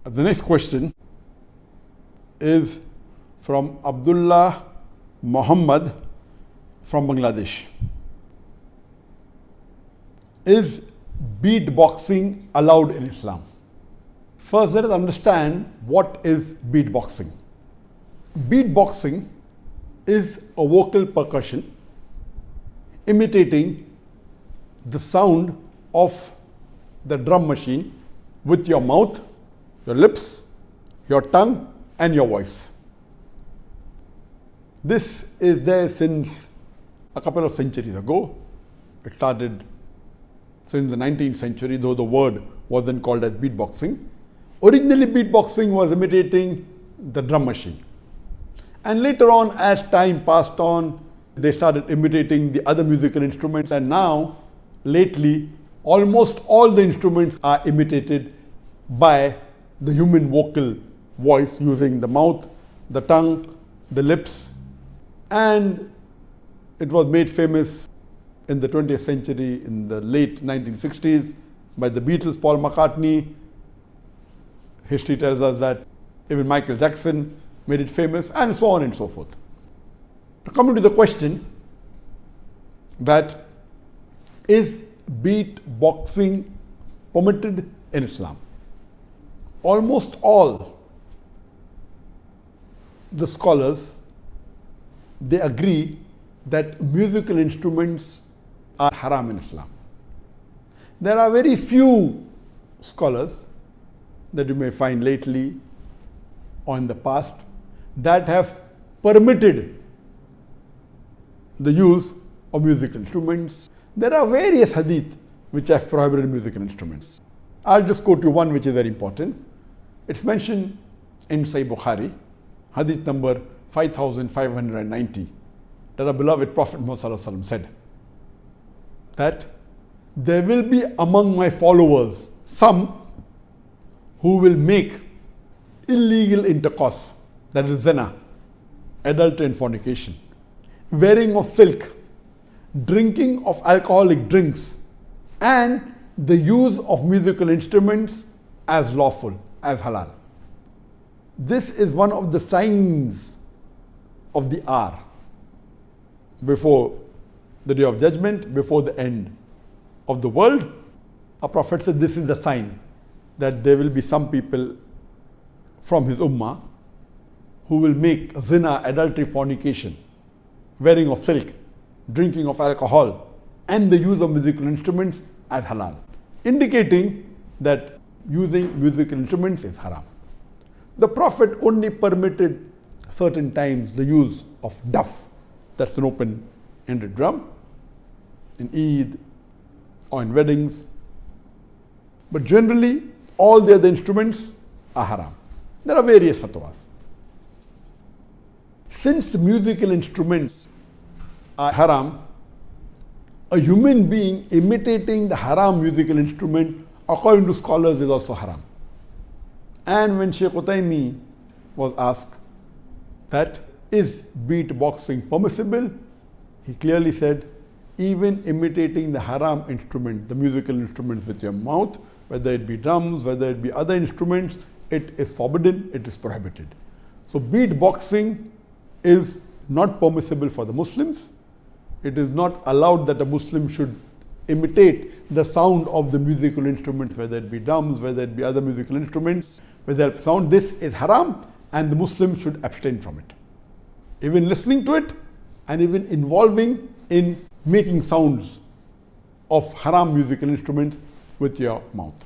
The next question is from Abdullah Muhammad from Bangladesh. Is beatboxing allowed in Islam? First, let us understand what is beatboxing. Beatboxing is a vocal percussion imitating the sound of the drum machine with your mouth, your lips, your tongue, and your voice. This is there since a couple of centuries ago. It started since the 19th century, though the word wasn't called as beatboxing. Originally, beatboxing was imitating the drum machine. And later on, as time passed on, they started imitating the other musical instruments. And now, lately, almost all the instruments are imitated by the human vocal voice using the mouth, the tongue, the lips. And it was made famous in the 20th century, in the late 1960s, by the Beatles, Paul McCartney. History tells us that even Michael Jackson made it famous, and so on and so forth. Coming to the question that is beatboxing permitted in Islam? Almost all the scholars, they agree that musical instruments are haram in Islam. There are very few scholars that you may find lately or in the past that have permitted the use of musical instruments. There are various hadith which have prohibited musical instruments. I'll just quote you one which is very important. It's mentioned in Sahih Bukhari, hadith number 5590, that our beloved Prophet Muhammad said that there will be among my followers some who will make illegal intercourse, that is zina, adultery and fornication, wearing of silk, drinking of alcoholic drinks, and the use of musical instruments as lawful, as halal. This is one of the signs of the hour before the day of judgment, before the end of the world. Our Prophet said this is the sign that there will be some people from his ummah who will make zina, adultery, fornication, wearing of silk, drinking of alcohol, and the use of musical instruments as halal, indicating that using musical instruments is haram. The Prophet only permitted certain times the use of duff, that's an open-ended drum, in Eid or in weddings. But generally, all the other instruments are haram. There are various fatwas. Since the musical instruments are haram, a human being imitating the haram musical instrument, according to scholars, is also haram. And when Shaykh Utaymi was asked that is beatboxing permissible, he clearly said, even imitating the haram instrument, the musical instruments with your mouth, whether it be drums, whether it be other instruments, it is forbidden, it is prohibited. So beatboxing is not permissible for the Muslims. It is not allowed that a Muslim should imitate the sound of the musical instruments, whether it be drums, whether it be other musical instruments, whether it sound. This is haram, and the Muslim should abstain from it. Even listening to it, and even involving in making sounds of haram musical instruments with your mouth.